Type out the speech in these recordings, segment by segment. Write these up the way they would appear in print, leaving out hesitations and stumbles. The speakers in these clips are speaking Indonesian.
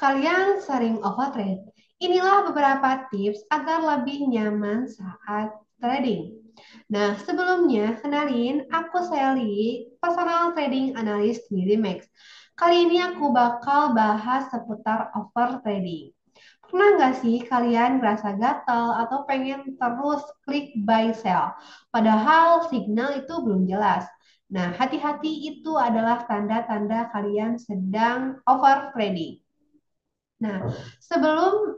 Kalian sering overtrade. Inilah beberapa tips agar lebih nyaman saat trading. Nah, sebelumnya, kenalin, aku Sally, personal trading analyst di Remax. Kali ini aku bakal bahas seputar overtrading. Pernah nggak sih kalian merasa gatal atau pengen terus klik buy sell? Padahal signal itu belum jelas. Nah, hati-hati itu adalah tanda-tanda kalian sedang overtrading. Nah, sebelum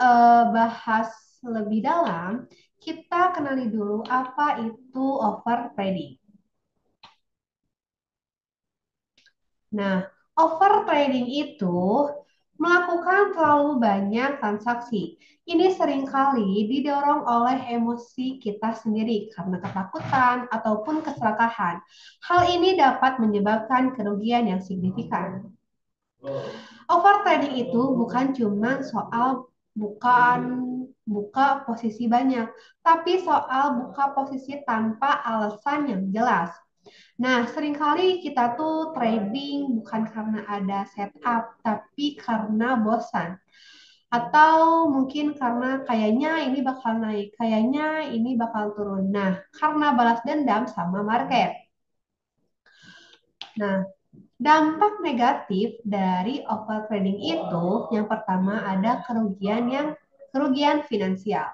bahas lebih dalam, kita kenali dulu apa itu overtrading. Nah, overtrading itu melakukan terlalu banyak transaksi. Ini seringkali didorong oleh emosi kita sendiri karena ketakutan ataupun keserakahan. Hal ini dapat menyebabkan kerugian yang signifikan. Overtrading itu bukan cuma soal bukan buka posisi banyak, tapi soal buka posisi tanpa alasan yang jelas. Nah, seringkali kita tuh trading bukan karena ada setup, tapi karena bosan. Atau mungkin karena kayaknya ini bakal naik, kayaknya ini bakal turun. Nah, karena balas dendam sama market. Nah, dampak negatif dari overtrading itu yang pertama ada kerugian finansial.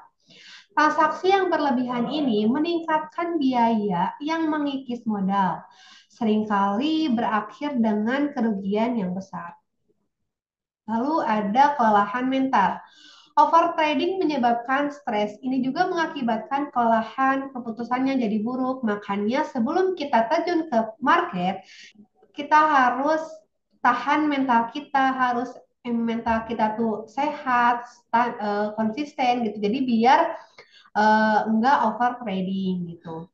Transaksi yang berlebihan ini meningkatkan biaya yang mengikis modal, seringkali berakhir dengan kerugian yang besar. Lalu ada kelelahan mental. Overtrading menyebabkan stres. Ini juga mengakibatkan kelelahan, keputusannya jadi buruk. Makanya sebelum kita terjun ke market, kita harus tahan mental kita, harus mental kita tuh sehat, konsisten gitu. Jadi biar enggak over trading gitu.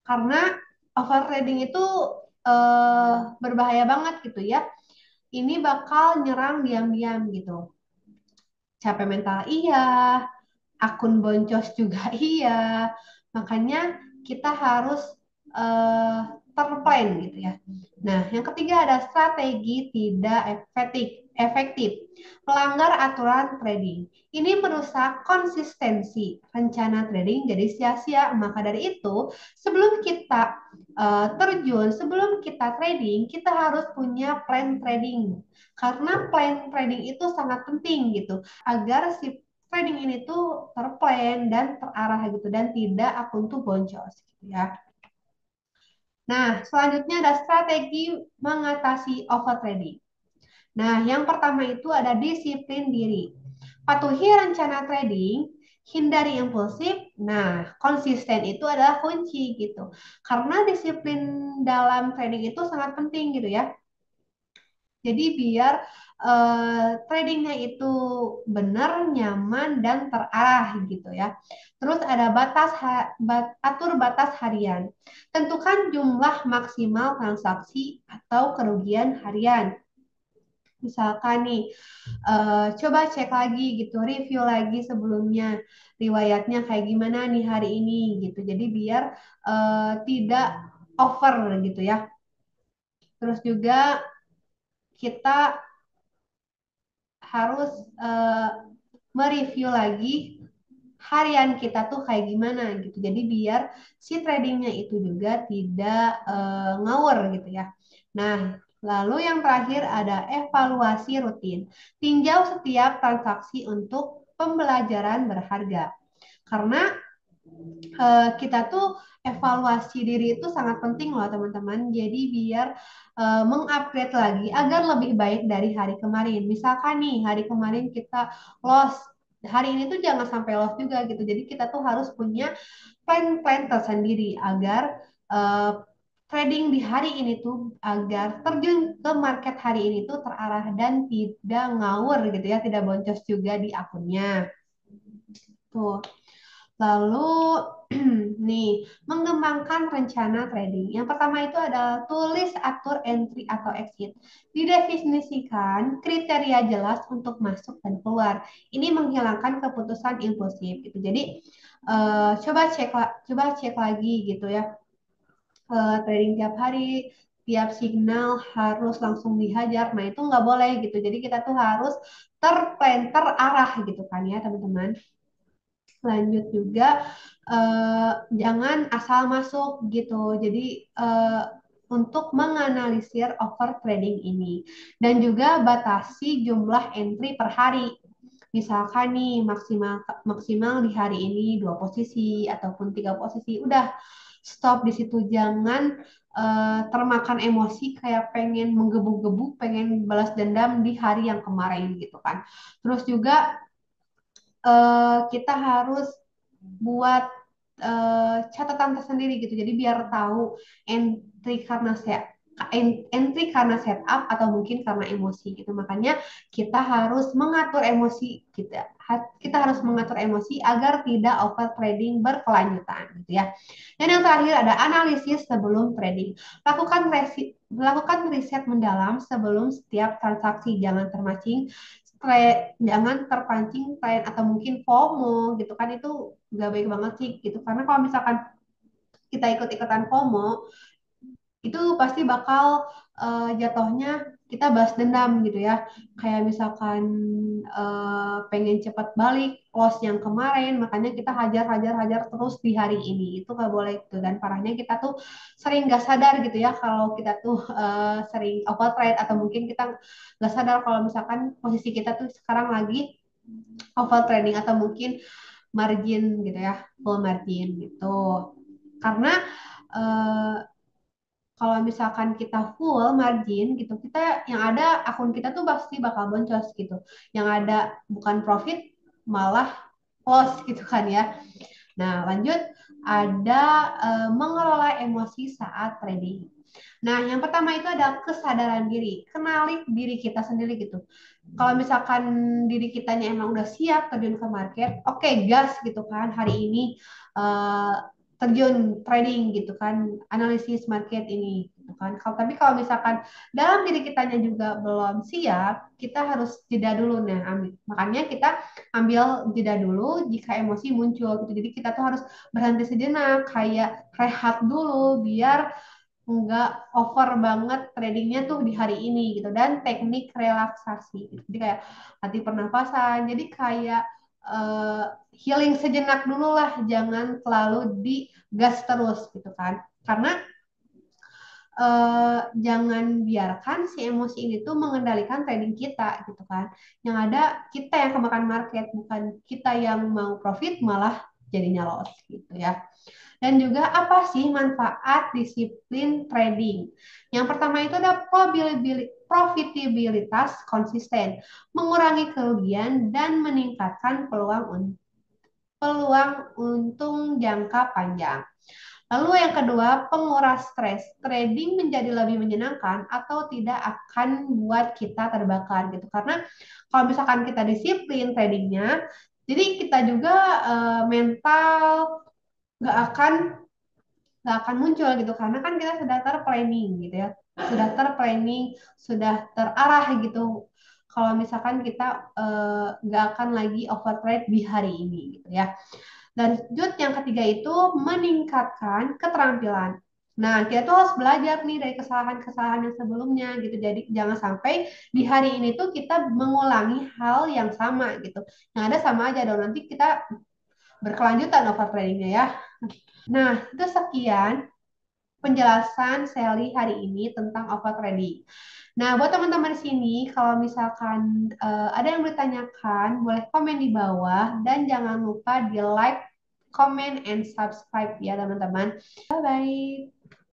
Karena over trading itu berbahaya banget gitu ya. Ini bakal nyerang diam-diam gitu. Capek mental iya, akun boncos juga iya. Makanya kita harus eh, terplan gitu ya. Nah, yang ketiga ada strategi tidak efektif. Melanggar aturan trading. Ini merusak konsistensi rencana trading jadi sia-sia. Maka dari itu, sebelum kita sebelum kita trading, kita harus punya plan trading. Karena plan trading itu sangat penting gitu agar si trading ini tuh terplan dan terarah gitu dan tidak akun tuh boncos gitu ya. Nah, selanjutnya ada strategi mengatasi overtrading. Nah, yang pertama itu ada disiplin diri. Patuhi rencana trading, hindari impulsif. Nah, konsisten itu adalah kunci gitu. Karena disiplin dalam trading itu sangat penting gitu ya. Jadi biar tradingnya itu benar, nyaman, dan terarah gitu ya. Terus ada atur batas harian. Tentukan jumlah maksimal transaksi atau kerugian harian. Misalkan nih, coba cek lagi gitu, review lagi sebelumnya riwayatnya kayak gimana nih hari ini gitu. Jadi biar tidak over gitu ya. Terus juga kita harus eh, mereview lagi harian kita tuh kayak gimana gitu. Jadi biar si tradingnya itu juga tidak ngawur gitu ya. Nah, lalu yang terakhir ada evaluasi rutin. Tinjau setiap transaksi untuk pembelajaran berharga. Karena kita tuh evaluasi diri itu sangat penting loh teman-teman. Jadi biar mengupgrade lagi agar lebih baik dari hari kemarin. Misalkan nih hari kemarin kita loss, hari ini tuh jangan sampai loss juga gitu. Jadi kita tuh harus punya plan-plan tersendiri agar uh, trading di hari ini tuh agar terjun ke market hari ini tuh terarah dan tidak ngawur gitu ya, tidak boncos juga di akunnya. Tuh. Lalu nih, mengembangkan rencana trading. Yang pertama itu adalah tulis atur entry atau exit. Didefinisikan kriteria jelas untuk masuk dan keluar. Ini menghilangkan keputusan impulsif gitu. Jadi coba cek lagi gitu ya trading tiap hari. tiap signal harus langsung dihajar. Nah, itu nggak boleh gitu. Jadi kita tuh harus terarah gitu kan ya, teman-teman. Lanjut juga jangan asal masuk gitu. Jadi eh, untuk menganalisir over trading ini dan juga batasi jumlah entry per hari. Misalkan nih maksimal maksimal di hari ini dua posisi ataupun tiga posisi, udah stop di situ. Jangan termakan emosi kayak pengen menggebu-gebu, pengen balas dendam di hari yang kemarin gitu kan. Terus juga kita harus buat catatan tersendiri gitu. Jadi biar tahu entry karena set entry karena setup atau mungkin karena emosi gitu. Makanya kita harus mengatur emosi kita. Kita harus mengatur emosi agar tidak over trading berkelanjutan gitu ya. Dan yang terakhir ada analisis sebelum trading. Lakukan riset mendalam sebelum setiap transaksi. Jangan terpancing tren atau mungkin FOMO gitu kan, itu gak baik banget sih gitu, karena kalau misalkan kita ikut-ikutan FOMO itu pasti bakal jatuhnya kita balas dendam gitu ya, kayak misalkan pengen cepat balik loss yang kemarin, makanya kita hajar terus di hari ini, itu nggak boleh gitu. Dan parahnya kita tuh sering gak sadar gitu ya kalau kita tuh sering overtrade, atau mungkin kita gak sadar kalau misalkan posisi kita tuh sekarang lagi overtrading atau mungkin margin gitu ya, full margin gitu. Karena eh, kalau misalkan kita full margin gitu, kita yang ada akun kita tuh pasti bakal boncos gitu. Yang ada bukan profit malah loss gitu kan ya. Nah, lanjut ada mengelola emosi saat trading. Nah, yang pertama itu ada kesadaran diri. Kenali diri kita sendiri gitu. Kalau misalkan diri kitanya emang udah siap terjun ke market, oke, gas gitu kan. Hari ini eh, terjun trading gitu kan, analisis market ini gitu kan. Tapi kalau misalkan dalam diri kitanya juga belum siap, kita harus jeda dulu. Nah, makanya kita ambil jeda dulu jika emosi muncul gitu. Jadi kita tuh harus berhenti sejenak, kayak rehat dulu biar nggak over banget tradingnya tuh di hari ini gitu. Dan teknik relaksasi gitu. Jadi kayak hati pernafasan, jadi kayak eh, healing sejenak dulu lah, jangan selalu digas terus gitu kan, karena jangan biarkan si emosi ini tuh mengendalikan trading kita gitu kan. Yang ada kita yang kemakan market, bukan kita yang mau profit malah jadinya loss gitu ya. Dan juga apa sih manfaat disiplin trading? Yang pertama itu ada profitabilitas konsisten, mengurangi kerugian dan meningkatkan peluang untung jangka panjang. Lalu yang kedua, penguras stres. Trading menjadi lebih menyenangkan atau tidak akan buat kita terbakar gitu. Karena kalau misalkan kita disiplin tradingnya, jadi kita juga mental nggak akan nggak akan muncul gitu, karena kan kita sudah terplanning gitu ya, sudah terplanning, sudah terarah gitu. Kalau misalkan kita nggak akan lagi overtrade di hari ini gitu ya. Dan lanjut yang ketiga itu meningkatkan keterampilan. Nah, kita tuh harus belajar nih dari kesalahan-kesalahan yang sebelumnya gitu. Jadi jangan sampai di hari ini tuh kita mengulangi hal yang sama gitu. Yang ada sama aja dong, nanti kita berkelanjutan overtradingnya ya. Nah, itu sekian penjelasan Sally hari ini tentang overtrading. Nah, buat teman-teman di sini, kalau misalkan ada yang bertanyakan, boleh komen di bawah dan jangan lupa di like, comment, and subscribe ya teman-teman. Bye-bye.